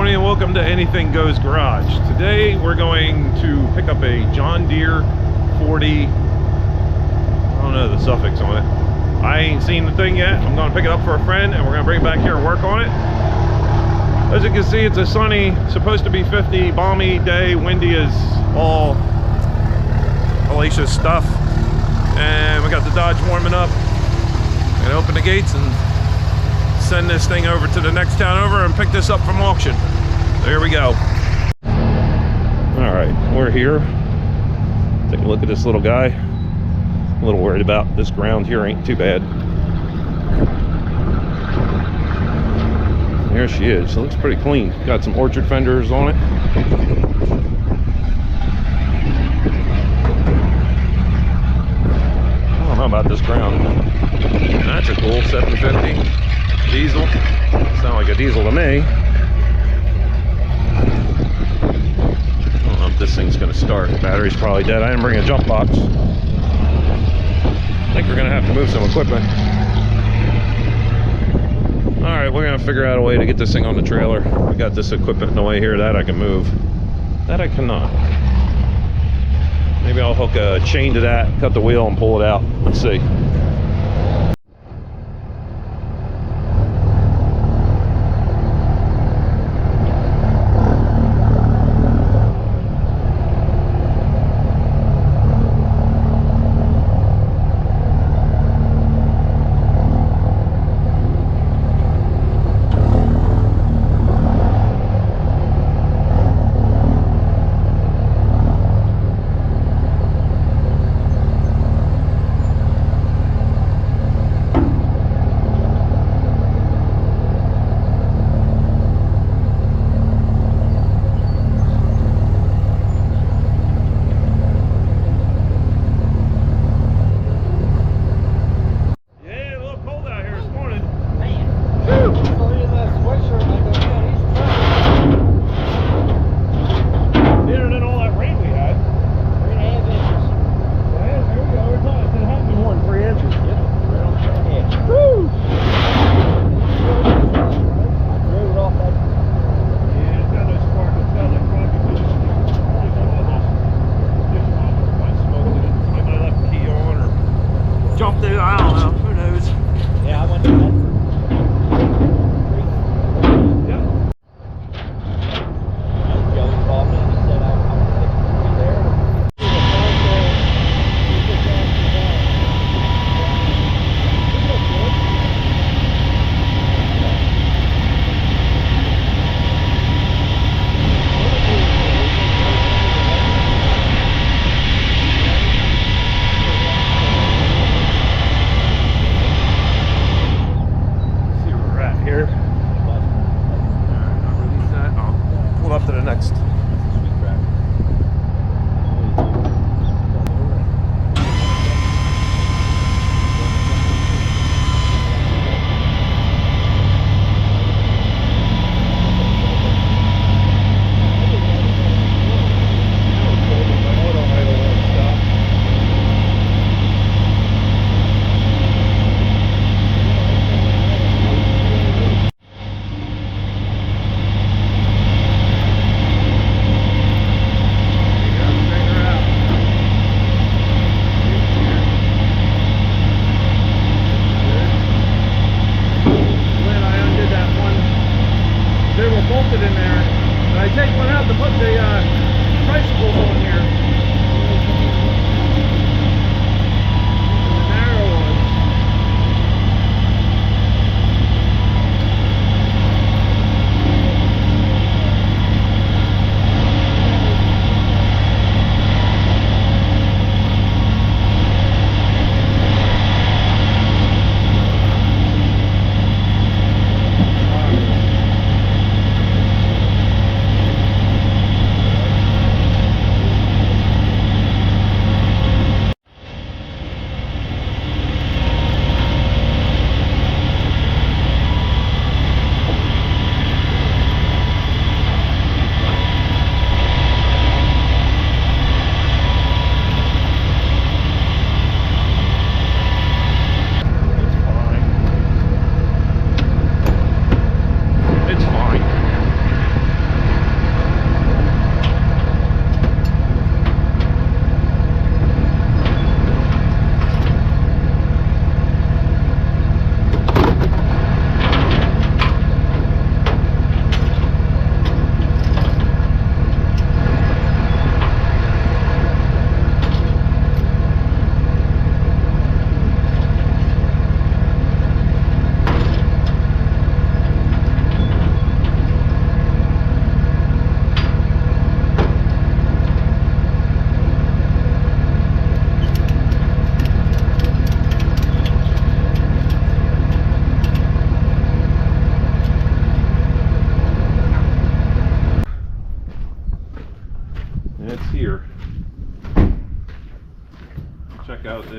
morning and welcome to Anything Goes Garage. Today we're going to pick up a John Deere 40, I don't know the suffix on it. I ain't seen the thing yet. I'm going to pick it up for a friend and we're going to bring it back here and work on it. As you can see, it's a sunny, supposed to be 50, balmy day, windy as all hellacious stuff. And we got the Dodge warming up. I'm going to open the gates and send this thing over to the next town over and pick this up from auction. There we go. All right, we're here. Take a look at this little guy. I'm a little worried about this ground here, ain't too bad. There she is. She looks pretty clean. Got some orchard fenders on it. I don't know about this ground. That's a cool 750. Diesel. Sound like a diesel to me. I don't know if this thing's going to start. The battery's probably dead. I didn't bring a jump box. I think we're going to have to move some equipment. Alright, we're going to figure out a way to get this thing on the trailer. We got this equipment in the way here. That I can move. That I cannot. Maybe I'll hook a chain to that, cut the wheel and pull it out. Let's see.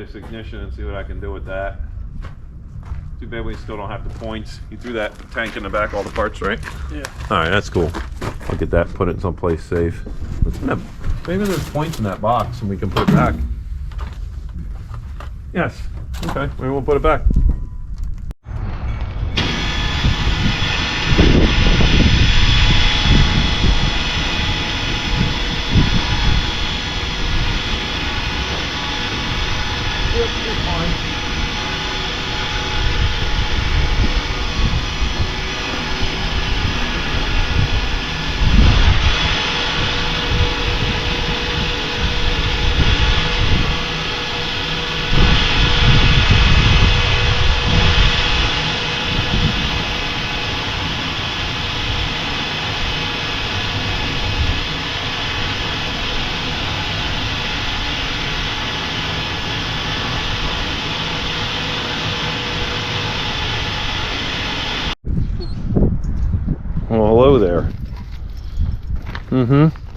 this ignition and see what I can do with that. Too bad we still don't have the points. You threw that tank in the back, all the parts, right? Yeah. All right, that's cool. I'll get that, put it in someplace safe. Maybe there's points in that box and we can put it back. Yes. Okay, maybe we'll put it back. Yep, it's fine. Well, hello there.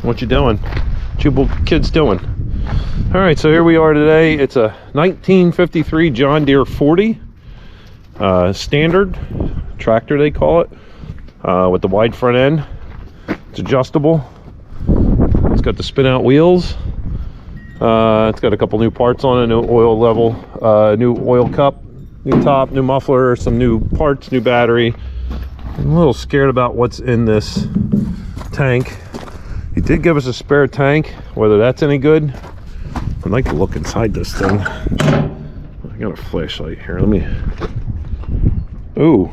What you doing? What you kids doing? All right, so here we are today. It's a 1953 John Deere 40 standard tractor, they call it, with the wide front end. It's adjustable. It's got the spin out wheels. It's got a couple new parts on it, new oil level, new oil cup, new top, new muffler, some new parts, new battery. I'm a little scared about what's in this tank. He did give us a spare tank. Whether that's any good, I'd like to look inside this thing. I got a flashlight here. Let me. Ooh.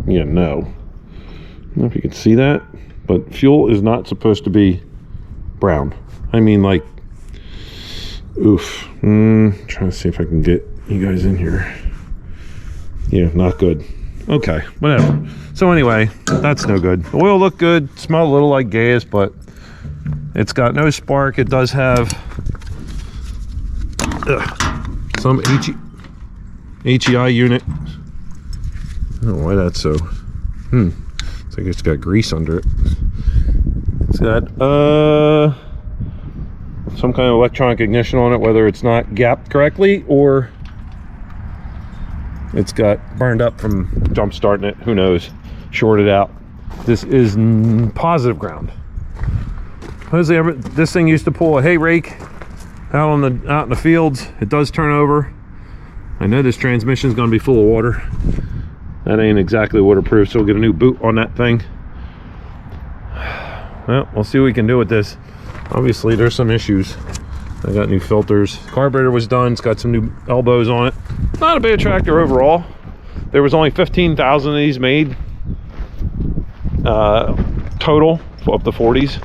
Yeah, no. I don't know if you can see that, but fuel is not supposed to be brown. I mean, like, oof. Trying to see if I can get you guys in here. Yeah, not good. Okay, whatever. So anyway, that's no good. The oil looked good, smelled a little like gas, but it's got no spark. It does have some HEI unit. I don't know why that's so. It's like it's got grease under it. It's got some kind of electronic ignition on it, whether it's not gapped correctly or it's got burned up from jump starting it. Who knows? Shorted out. This is positive ground. This thing used to pull a hay rake out in the fields. It does turn over. I know this transmission is going to be full of water. That ain't exactly waterproof, so we'll get a new boot on that thing. Well, we'll see what we can do with this. Obviously, there's some issues. I got new filters. Carburetor was done. It's got some new elbows on it. Not a bad tractor overall. There was only 15,000 of these made total of the 40s,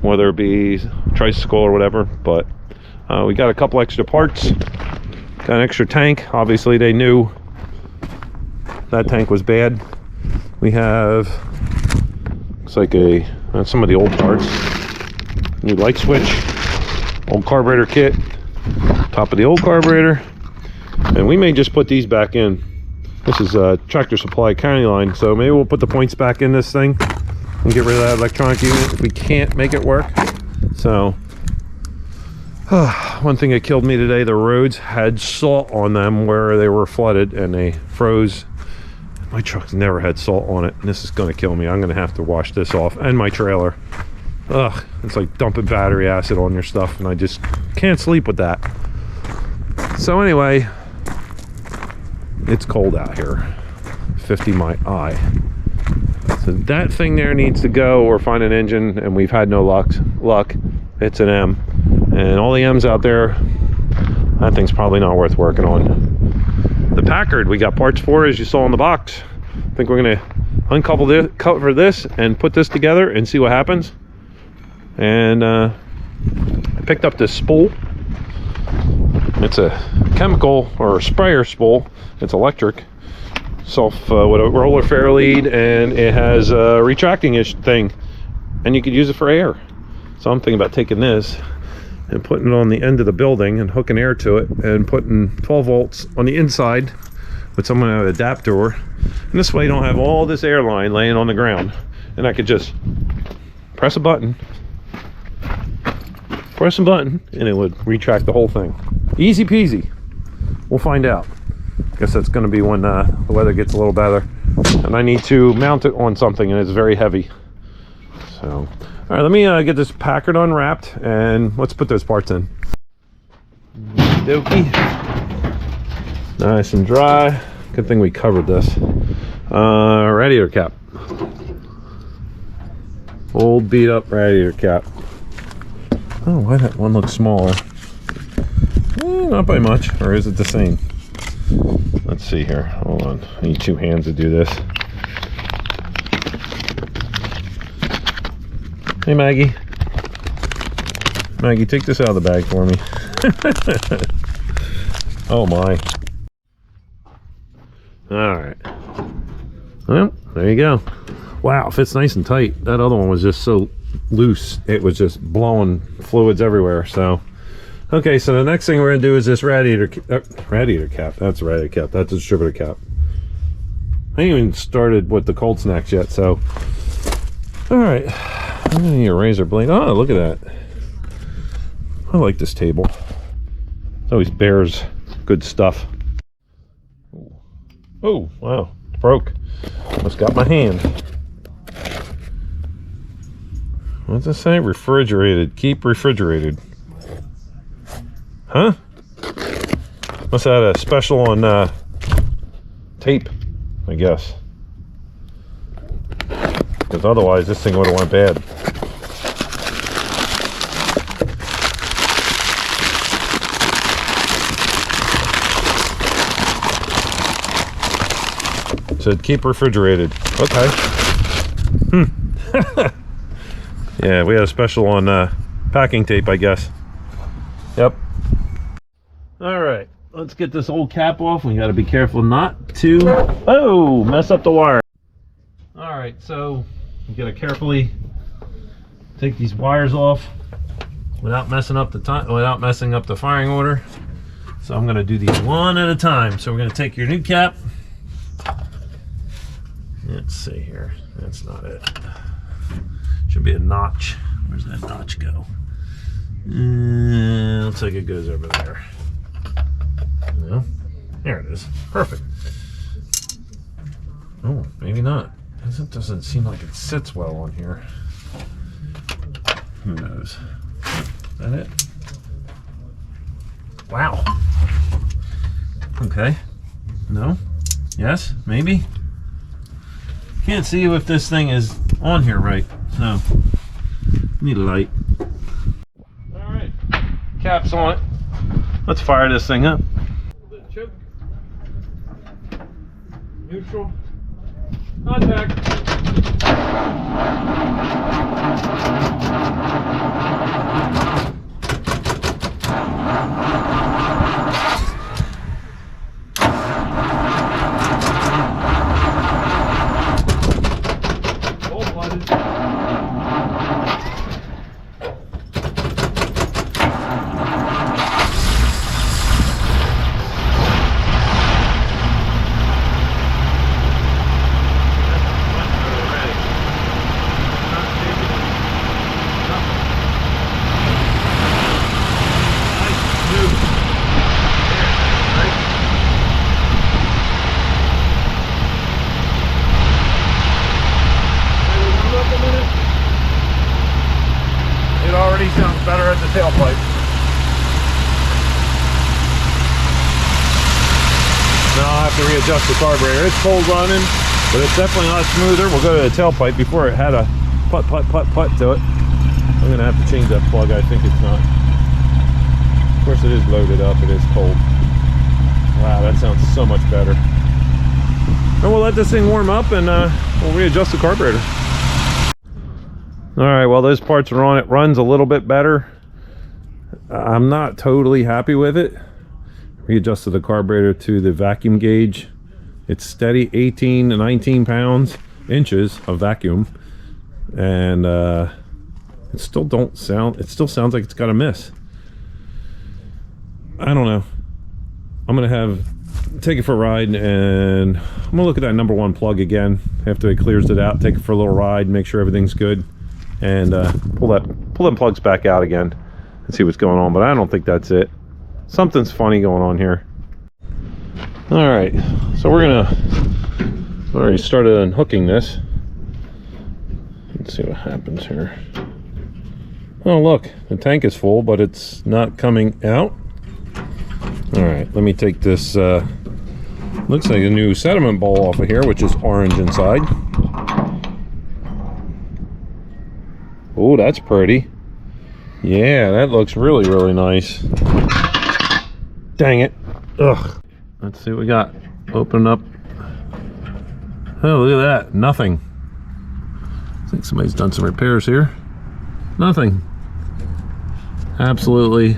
whether it be tricycle or whatever. But we got a couple extra parts. Got an extra tank. Obviously, they knew that tank was bad. We have, looks like some of the old parts. New light switch. Old carburetor kit, top of the old carburetor, and we may just put these back in. This is a Tractor Supply county line, so maybe we'll put the points back in this thing and get rid of that electronic unit if we can't make it work. So one thing that killed me today, the roads had salt on them where they were flooded and they froze. My truck's never had salt on it, and this is going to kill me. I'm going to have to wash this off, and my trailer. Ugh, it's like dumping battery acid on your stuff, and I just can't sleep with that. So anyway, it's cold out here. 50 my eye. So that thing there needs to go or find an engine, and we've had no luck. It's an M. And all the M's out there, that thing's probably not worth working on. The Packard, we got parts for, as you saw in the box. I think we're gonna uncouple this, cover this, and put this together and see what happens. And I picked up this spool. It's a chemical or a sprayer spool. It's electric, with a roller fair lead, and it has a retracting-ish thing, and you could use it for air. So I'm thinking about taking this and putting it on the end of the building and hooking air to it and putting 12 volts on the inside with some kind of adapter, and this way you don't have all this air line laying on the ground, and I could just press a button, and it would retract the whole thing. Easy peasy. We'll find out. Guess that's going to be when the weather gets a little better. And I need to mount it on something, and it's very heavy. So, all right, let me get this Packard unwrapped, and let's put those parts in. Dokey. Nice and dry. Good thing we covered this. Radiator cap. Old beat up radiator cap. Oh, why that one looks smaller? Not by much, or is it the same? Let's see here. Hold on. I need two hands to do this. Hey, Maggie. Maggie, take this out of the bag for me. Oh my. Alright. Well, there you go. Wow, fits nice and tight. That other one was just so loose. It was just blowing fluids everywhere. So, okay, so the next thing we're going to do is this radiator cap. That's a radiator cap. That's a distributor cap. I ain't even started with the cold snacks yet, so. Alright. I'm going to need a razor blade. Oh, look at that. I like this table. It always bears good stuff. Oh, wow. It broke. Almost got my hand. What's it say? Refrigerated. Keep refrigerated. Huh? Must have had a special on tape, I guess. Because otherwise this thing would have went bad. Said keep refrigerated. Okay. Yeah, we had a special on packing tape, I guess. Yep. All right, let's get this old cap off. We got to be careful not to mess up the wire. All right, so you got to carefully take these wires off without messing up the firing order. So I'm going to do these one at a time. So we're going to take your new cap. Let's see here. That's not it. Should be a notch. Where's that notch go? Looks like it goes over there. No, there it is. Perfect. Oh, maybe not. It doesn't seem like it sits well on here. Who knows? Is that it? Wow. Okay. No? Yes? Maybe? Can't see if this thing is on here right. So, need a light. Alright. Cap's on it. Let's fire this thing up. A little bit of choke. Neutral. Contact. Sounds better at the tailpipe. Now I'll have to readjust the carburetor. It's cold running, but it's definitely a lot smoother. We'll go to the tailpipe before it had a putt to it. I'm gonna have to change that plug. I think it's not. Of course it is loaded up. It is cold. Wow, that sounds so much better. And we'll let this thing warm up and we'll readjust the carburetor. All right, well, those parts are on. It runs a little bit better. I'm not totally happy with it. Readjusted the carburetor to the vacuum gauge. It's steady 18 to 19 inches of vacuum. And it still sounds like it's got a miss. I don't know. I'm gonna take it for a ride, and I'm gonna look at that number one plug again after it clears it out. Take it for a little ride, make sure everything's good, and pull them plugs back out again and see what's going on. But I don't think that's it. Something's funny going on here. All right, so we're gonna already started unhooking this. Let's see what happens here. Oh look, the tank is full, but it's not coming out. All right, let me take this, looks like a new sediment bowl off of here, which is orange inside. Oh, that's pretty. Yeah, that looks really, really nice. Dang it. Ugh. Let's see what we got. Open up. Oh, look at that. Nothing. I think somebody's done some repairs here. Nothing. Absolutely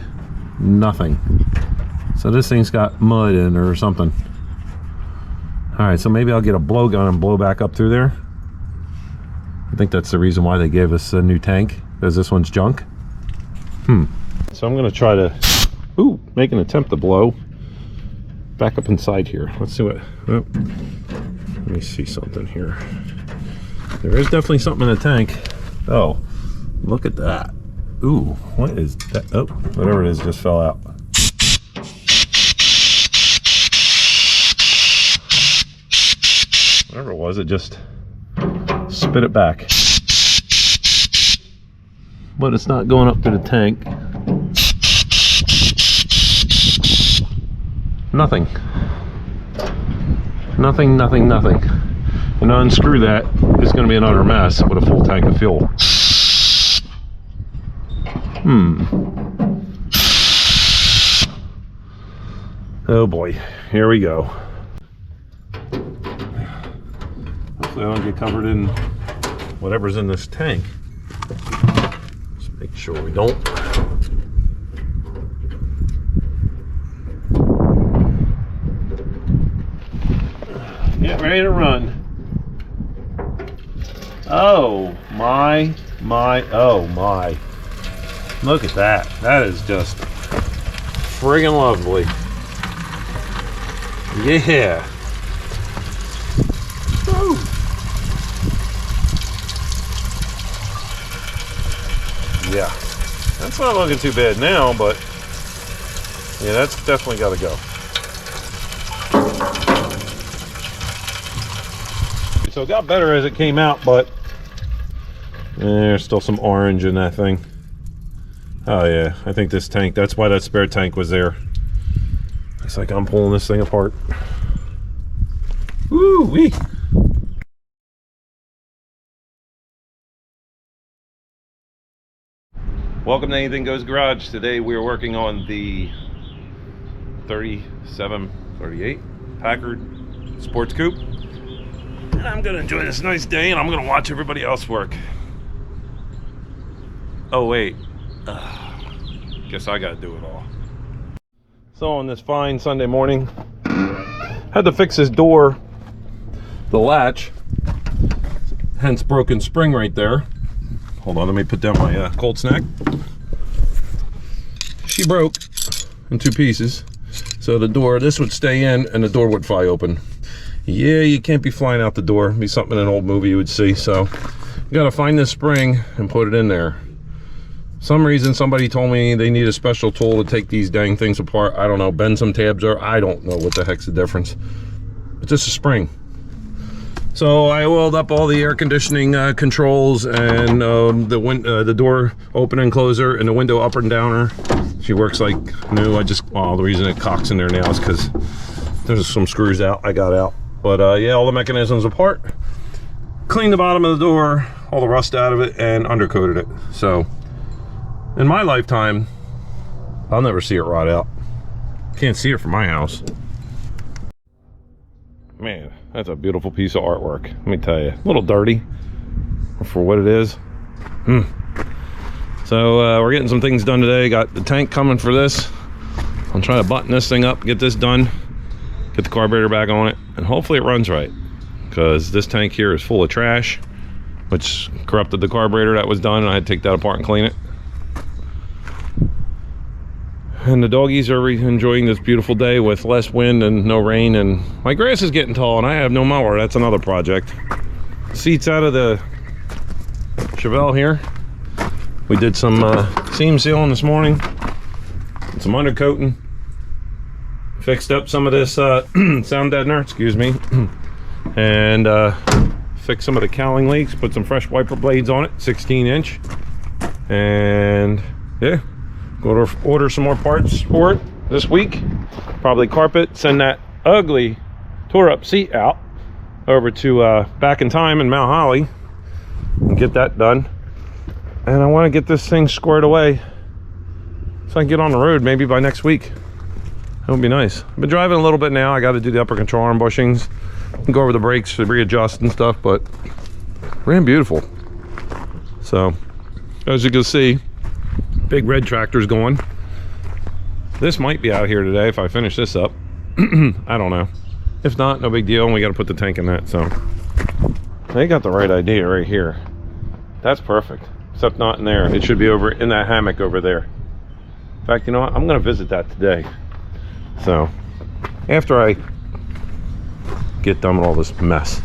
nothing. So this thing's got mud in it or something. Alright, so maybe I'll get a blowgun and blow back up through there. I think that's the reason why they gave us a new tank, because this one's junk. So I'm going to try to make an attempt to blow back up inside here. Let's see what... Oh, let me see something here. There is definitely something in the tank. Oh, look at that. Ooh, what is that? Oh, whatever it is just fell out. Whatever it was, it just spit it back. But it's not going up to the tank. Nothing. Nothing, nothing, nothing. And to unscrew that is going to be another mess with a full tank of fuel. Oh boy, here we go. Hopefully I don't get covered in whatever's in this tank. Just make sure we don't. Get ready to run. Oh my, oh my. Look at that. That is just friggin' lovely. Yeah. Woo. Yeah. That's not looking too bad now, but yeah, that's definitely got to go. So it got better as it came out, but there's still some orange in that thing. Oh yeah, I think this tank, that's why that spare tank was there. Looks like I'm pulling this thing apart. Woo-wee! Welcome to Anything Goes Garage. Today we are working on the 38 Packard Sports Coupe. And I'm gonna enjoy this nice day and I'm gonna watch everybody else work. Oh wait. Guess I gotta do it all. So on this fine Sunday morning, had to fix this door, the latch, hence broken spring right there. Hold on, let me put down my cold snack. She broke in two pieces, so the door, this would stay in and the door would fly open. Yeah, you can't be flying out the door. It'd be something in an old movie you would see. So you gotta find this spring and put it in there. Some reason somebody told me they need a special tool to take these dang things apart. I don't know, bend some tabs, or I don't know what the heck's the difference. It's just a spring. So I oiled up all the air conditioning controls and the door opener and closer and the window upper and downer. She works like new. The reason it cocks in there now is because there's some screws out I got out. But yeah, all the mechanisms apart. Cleaned the bottom of the door, all the rust out of it, and undercoated it. So in my lifetime, I'll never see it rot out. Can't see it from my house. Man, that's a beautiful piece of artwork. Let me tell you, a little dirty for what it is. So we're getting some things done today. Got the tank coming for this. I'm trying to button this thing up, get this done, get the carburetor back on it, and hopefully it runs right. Because this tank here is full of trash, which corrupted the carburetor that was done, and I had to take that apart and clean it. And the doggies are enjoying this beautiful day with less wind and no rain, and my grass is getting tall and I have no mower. That's another project. Seats out of the Chevelle here. We did some seam sealing this morning, some undercoating, fixed up some of this sound deadener, excuse me, and fixed some of the cowling leaks, put some fresh wiper blades on it, 16-inch, and yeah, go to order some more parts for it this week. Probably carpet, send that ugly tore up seat out over to Back in Time in Mount Holly and get that done. And I want to get this thing squared away so I can get on the road maybe by next week. That would be nice. I've been driving a little bit now. I got to do the upper control arm bushings and go over the brakes to readjust and stuff, but ran beautiful. So as you can see, big red tractor's going. This might be out here today if I finish this up. I don't know. If not, no big deal, and we got to put the tank in that. So they got the right idea right here. That's perfect, except not in there. It should be over in that hammock over there. In fact, you know what, I'm going to visit that today. So after I get done with all this mess.